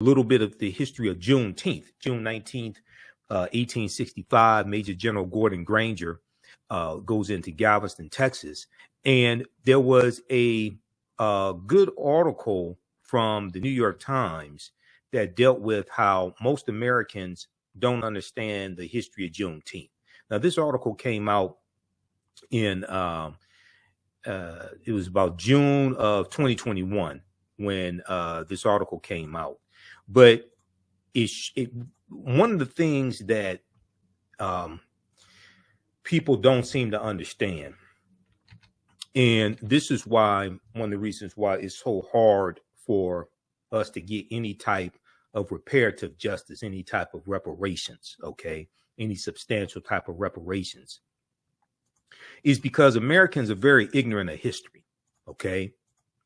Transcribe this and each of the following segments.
little bit of the history of Juneteenth. June 19th, 1865, Major General Gordon Granger goes into Galveston, Texas. And there was a good article from the New York Times that dealt with how most Americans don't understand the history of Juneteenth. Now, this article came out in, it was about June of 2021 when this article came out. But one of the things that people don't seem to understand, and this is why one of the reasons why it's so hard for us to get any type of reparative justice, any type of reparations, okay, any substantial type of reparations, is because Americans are very ignorant of history, okay?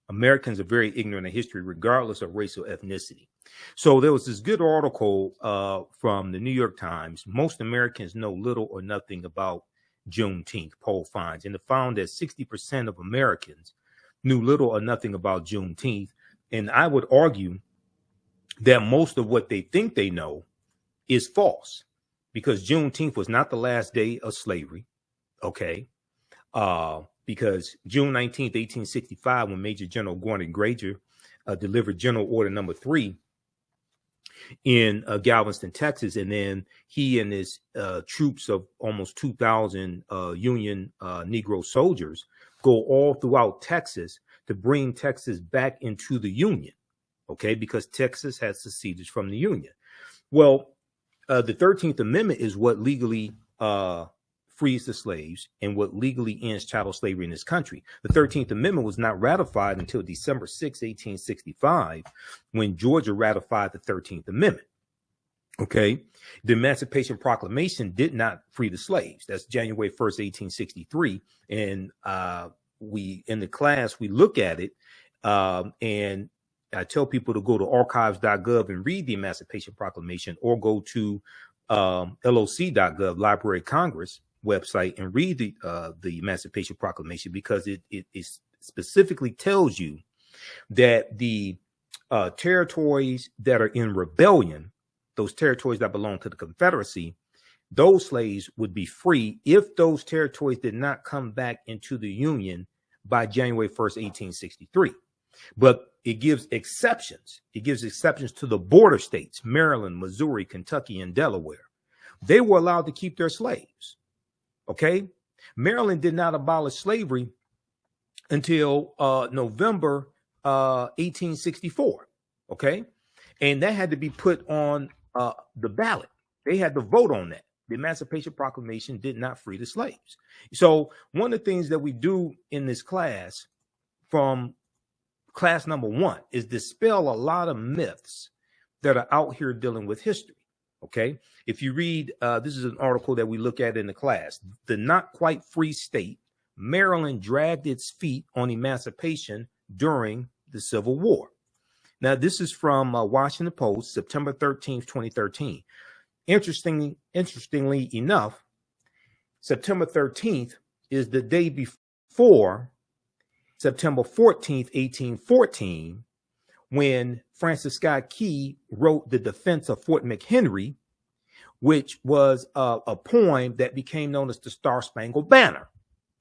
Americans are very ignorant of history, regardless of race or ethnicity. So there was this good article from the New York Times. Most Americans know little or nothing about Juneteenth, poll finds, and it found that 60% of Americans knew little or nothing about Juneteenth. And I would argue that most of what they think they know is false, because Juneteenth was not the last day of slavery, okay? Because June 19th, 1865, when Major General Gordon Granger delivered General Order Number 3 in Galveston, Texas, and then he and his troops of almost 2,000 Union Negro soldiers go all throughout Texas to bring Texas back into the Union, okay, because Texas had seceded from the Union. Well, the 13th Amendment is what legally frees the slaves and what legally ends chattel slavery in this country. The 13th Amendment was not ratified until December 6, 1865, when Georgia ratified the 13th Amendment. Okay, the Emancipation Proclamation did not free the slaves. That's January 1st, 1863. And we, in the class, we look at it, and I tell people to go to archives.gov and read the Emancipation Proclamation, or go to loc.gov, Library of Congress website, and read the Emancipation Proclamation, because it specifically tells you that the territories that are in rebellion, those territories that belong to the Confederacy, those slaves would be free if those territories did not come back into the Union by January 1st, 1863. But it gives exceptions. It gives exceptions to the border states, Maryland, Missouri, Kentucky, and Delaware. They were allowed to keep their slaves. Okay. Maryland did not abolish slavery until November 1864. Okay. And that had to be put on the ballot. They had to vote on that. The Emancipation Proclamation did not free the slaves. So one of the things that we do in this class, from class number 1, is dispel a lot of myths that are out here dealing with history. Okay, if you read, this is an article that we look at in the class. The not quite free state, Maryland dragged its feet on emancipation during the Civil War. Now, this is from Washington Post, September 13th, 2013. Interestingly enough, September 13th is the day before September 14th, 1814, when Francis Scott Key wrote The Defense of Fort McHenry, which was a poem that became known as the Star Spangled Banner.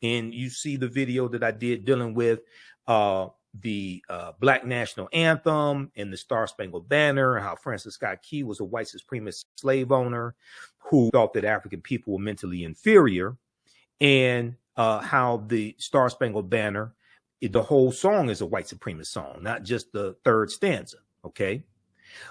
And you see the video that I did dealing with the Black National Anthem and the Star Spangled Banner, how Francis Scott Key was a white supremacist slave owner who thought that African people were mentally inferior, and how the Star Spangled Banner, the whole song is a white supremacist song, not just the third stanza. Okay.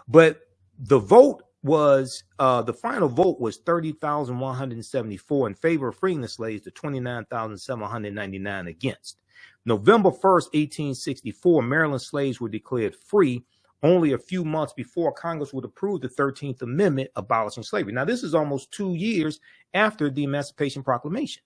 But the vote was, the final vote was 30,174 in favor of freeing the slaves to 29,799 against. November 1st, 1864, Maryland slaves were declared free only a few months before Congress would approve the 13th Amendment abolishing slavery. Now, this is almost 2 years after the Emancipation Proclamation.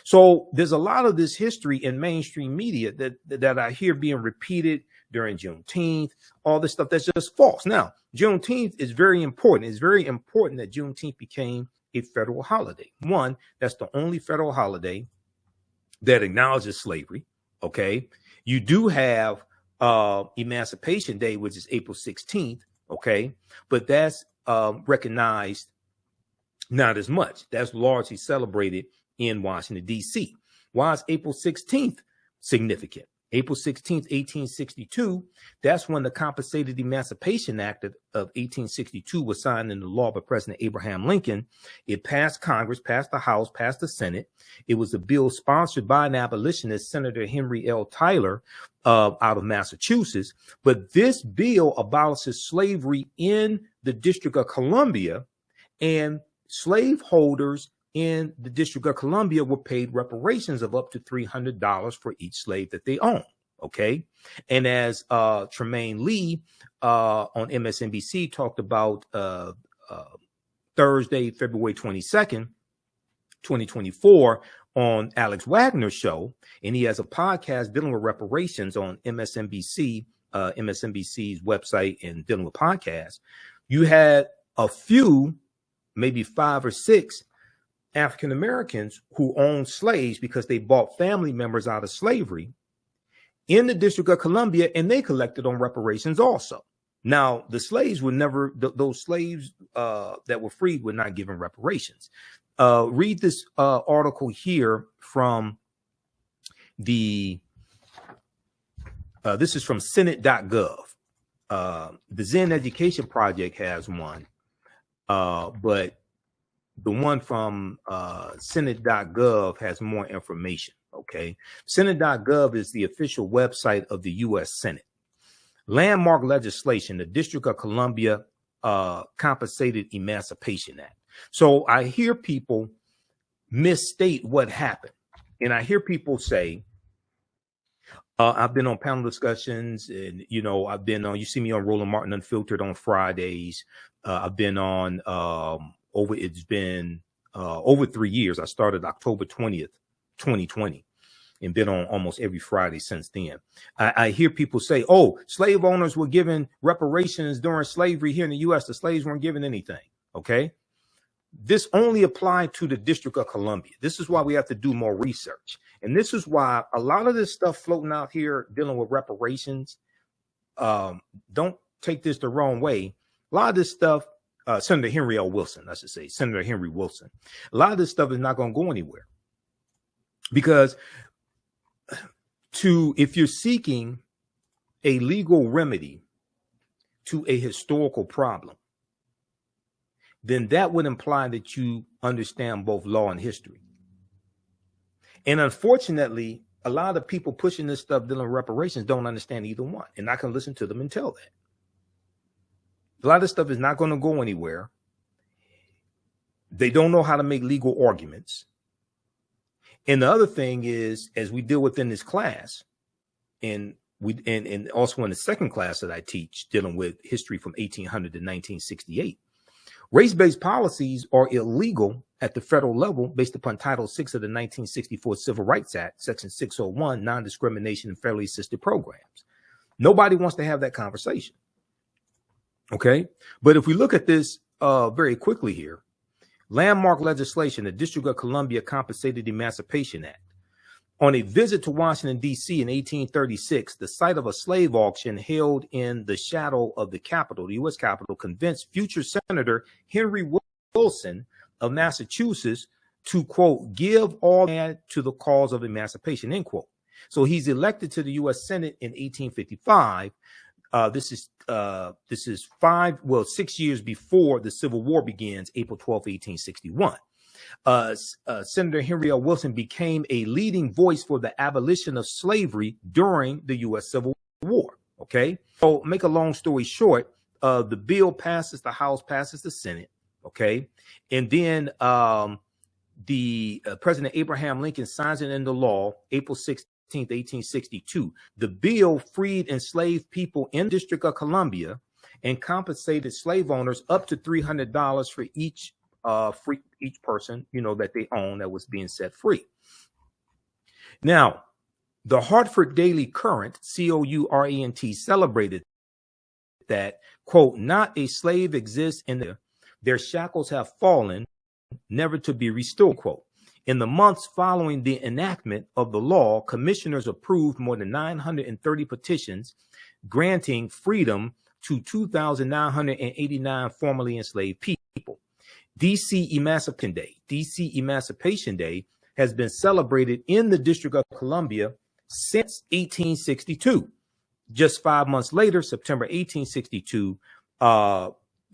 So there's a lot of this history in mainstream media that I hear being repeated during Juneteenth, all this stuff that's just false. Now, Juneteenth is very important. It's very important that Juneteenth became a federal holiday. One, that's the only federal holiday that acknowledges slavery. Okay. You do have Emancipation Day, which is April 16th. Okay, but that's recognized not as much. That's largely celebrated in Washington, D.C. Why is April 16th significant? April 16th, 1862, that's when the Compensated Emancipation Act of 1862 was signed into law by President Abraham Lincoln. It passed Congress, passed the House, passed the Senate. It was a bill sponsored by an abolitionist, Senator Henry L. Tyler, out of Massachusetts. But this bill abolishes slavery in the District of Columbia, and slaveholders in the District of Columbia were paid reparations of up to $300 for each slave that they own. Okay. And as Tremaine Lee on MSNBC talked about Thursday, February 22nd, 2024 on Alex Wagner's show, and he has a podcast dealing with reparations on MSNBC, MSNBC's website, and dealing with podcasts. You had a few, maybe 5 or 6 African Americans who owned slaves because they bought family members out of slavery in the District of Columbia, and they collected on reparations also. Now, the slaves were never, those slaves that were freed were not given reparations. Read this article here from the, this is from Senate.gov. The Zen Education Project has one, but the one from Senate.gov has more information. Okay. Senate.gov is the official website of the U.S. Senate. Landmark legislation, the District of Columbia Compensated Emancipation Act. So I hear people misstate what happened. And I hear people say, I've been on panel discussions, and, you know, I've been on, you see me on Roland Martin Unfiltered on Fridays. I've been on, it's been over 3 years. I started October 20th, 2020, and been on almost every Friday since then. I hear people say, oh, slave owners were given reparations during slavery here in the U.S. The slaves weren't given anything. Okay. This only applied to the District of Columbia. This is why we have to do more research. And this is why a lot of this stuff floating out here dealing with reparations, don't take this the wrong way. A lot of this stuff, Senator Henry L. Wilson, I should say, Senator Henry Wilson, a lot of this stuff is not going to go anywhere. Because if you're seeking a legal remedy to a historical problem, then that would imply that you understand both law and history. And unfortunately, a lot of people pushing this stuff dealing with reparations don't understand either one. And I can listen to them and tell that. A lot of stuff is not going to go anywhere. They don't know how to make legal arguments. And the other thing is, as we deal within this class, and also in the second class that I teach, dealing with history from 1800 to 1968, race-based policies are illegal at the federal level based upon Title VI of the 1964 Civil Rights Act, Section 601, non-discrimination in federally assisted programs. Nobody wants to have that conversation. Okay. But if we look at this very quickly here, landmark legislation, the District of Columbia Compensated Emancipation Act. On a visit to Washington, D.C. in 1836, the site of a slave auction held in the shadow of the Capitol, the U.S. Capitol, convinced future Senator Henry Wilson of Massachusetts to, quote, give all land to the cause of emancipation, end quote. So he's elected to the U.S. Senate in 1855. This is 6 years before the Civil War begins, April 12, 1861. Senator Henry L. Wilson became a leading voice for the abolition of slavery during the U.S. Civil War. Okay, so make a long story short, the bill passes the House, passes the Senate. Okay, and then the President Abraham Lincoln signs it into law, April 16th, 1862. The bill freed enslaved people in the District of Columbia and compensated slave owners up to $300 for each person, you know, that they own that was being set free. Now, the Hartford Daily Courant, COURENT, celebrated that, quote, not a slave exists in their shackles have fallen, never to be restored, quote. In the months following the enactment of the law, commissioners approved more than 930 petitions granting freedom to 2,989 formerly enslaved people. DC Emancipation Day has been celebrated in the District of Columbia since 1862. Just 5 months later, September 1862,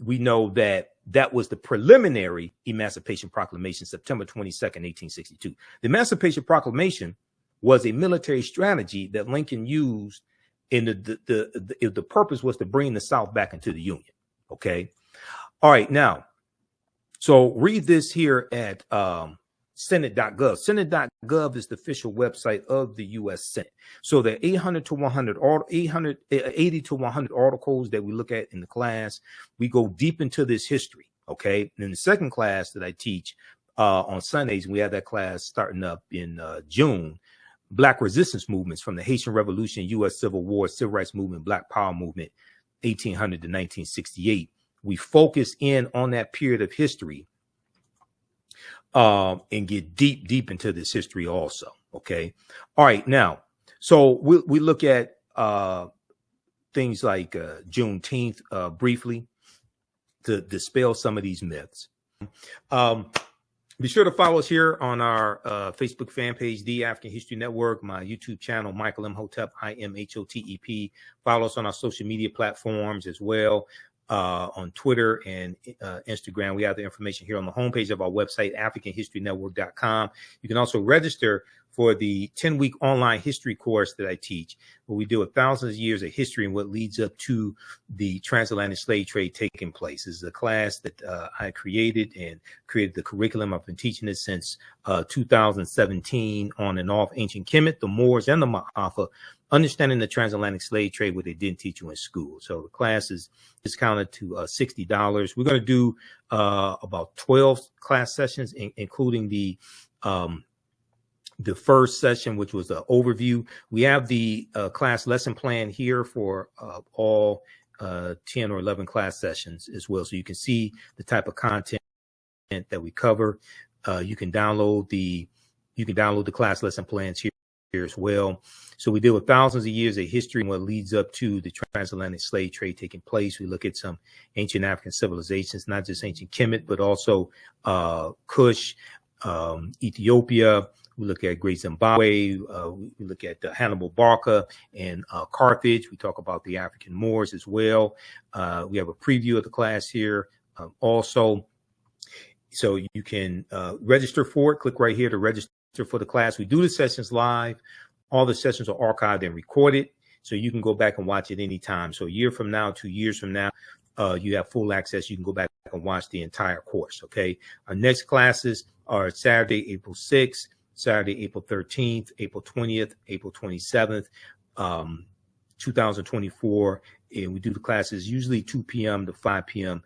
we know that was the preliminary Emancipation Proclamation, September 22nd, 1862. The Emancipation Proclamation was a military strategy that Lincoln used, and the purpose was to bring the South back into the Union. Okay. All right. Now, so read this here at Senate.gov. Senate.gov is the official website of the U.S. Senate. So there are 80 to 100 articles that we look at in the class. We go deep into this history. Okay. And in the second class that I teach on Sundays, we have that class starting up in June. Black resistance movements from the Haitian Revolution, U.S. Civil War, Civil Rights Movement, Black Power Movement, 1800 to 1968. We focus in on that period of history and get deep into this history also. Okay. All right. Now, so we look at things like Juneteenth briefly to dispel some of these myths. Be sure to follow us here on our Facebook fan page, The African History Network, my YouTube channel, Michael Imhotep, Imhotep. Follow us on our social media platforms as well, on Twitter and Instagram. We have the information here on the homepage of our website, AfricanHistoryNetwork.com. You can also register for the 10-week online history course that I teach, where we deal with thousands of years of history and what leads up to the transatlantic slave trade taking place. This is a class that I created the curriculum. I've been teaching it since 2017 on and off. Ancient Kemet, the Moors, and the Ma'afa, understanding the transatlantic slave trade, what they didn't teach you in school. So the class is discounted to $60. We're going to do about 12 class sessions, including the first session, which was the overview. We have the class lesson plan here for all 10 or 11 class sessions as well. So you can see the type of content that we cover. You can download the class lesson plans here as well. So we deal with thousands of years of history and what leads up to the transatlantic slave trade taking place. We look at some ancient African civilizations, not just ancient Kemet, but also Kush, Ethiopia. We look at Great Zimbabwe. We look at Hannibal Barca and Carthage. We talk about the African Moors as well. We have a preview of the class here also. So you can register for it. Click right here to register for the class. We do the sessions live. All the sessions are archived and recorded, so you can go back and watch it anytime. So a year from now, 2 years from now, you have full access. You can go back and watch the entire course. Okay. Our next classes are Saturday, April 6th, Saturday, April 13th, April 20th, April 27th, 2024. And we do the classes usually 2 p.m. to 5 p.m.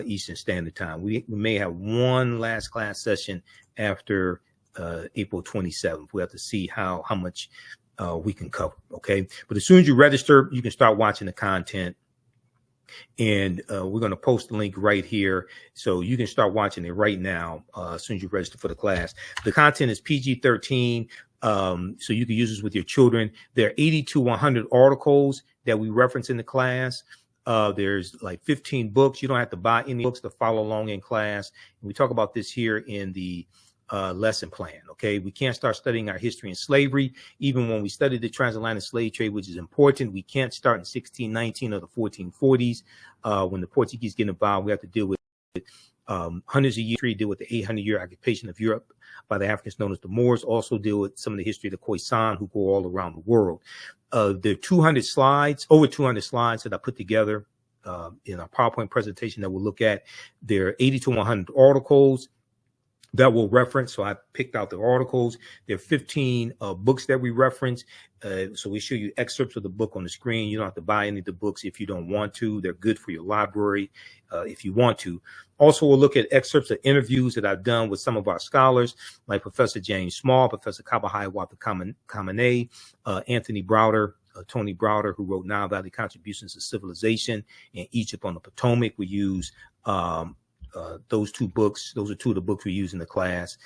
Eastern Standard Time. We may have one last class session after April 27th. We have to see how much we can cover. Okay. But as soon as you register, you can start watching the content. And we're going to post the link right here, so you can start watching it right now as soon as you register for the class. The content is PG-13, so you can use this with your children. There are 80 to 100 articles that we reference in the class. There's like 15 books. You don't have to buy any books to follow along in class. And we talk about this here in the lesson plan. Okay. We can't start studying our history in slavery. Even when we study the transatlantic slave trade, which is important, we can't start in 1619 or the 1440s. When the Portuguese get involved, we have to deal with hundreds of years, deal with the 800-year occupation of Europe by the Africans known as the Moors, also deal with some of the history of the Khoisan who go all around the world. There are 200 slides, over 200 slides that I put together in our PowerPoint presentation that we'll look at. There are 80 to 100 articles that we'll reference. So I picked out the articles. There are 15 books that we reference. So we show you excerpts of the book on the screen. You don't have to buy any of the books if you don't want to. They're good for your library if you want to. Also, we'll look at excerpts of interviews that I've done with some of our scholars, like Professor James Small, Professor Kabahai Kamene, Anthony Browder, Tony Browder, who wrote Nile Valley Contributions to Civilization and Egypt on the Potomac. We use those two books. Those are two of the books we use in the class.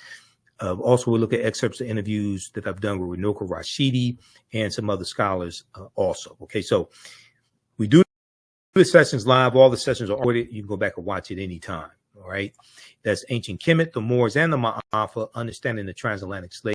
Also, we'll look at excerpts of interviews that I've done with Runoko Rashidi and some other scholars also. Okay, so we do The sessions live. All the sessions are recorded. You can go back and watch it anytime. All right. That's Ancient Kemet, the Moors, and the Ma'afa, Understanding the Transatlantic Slave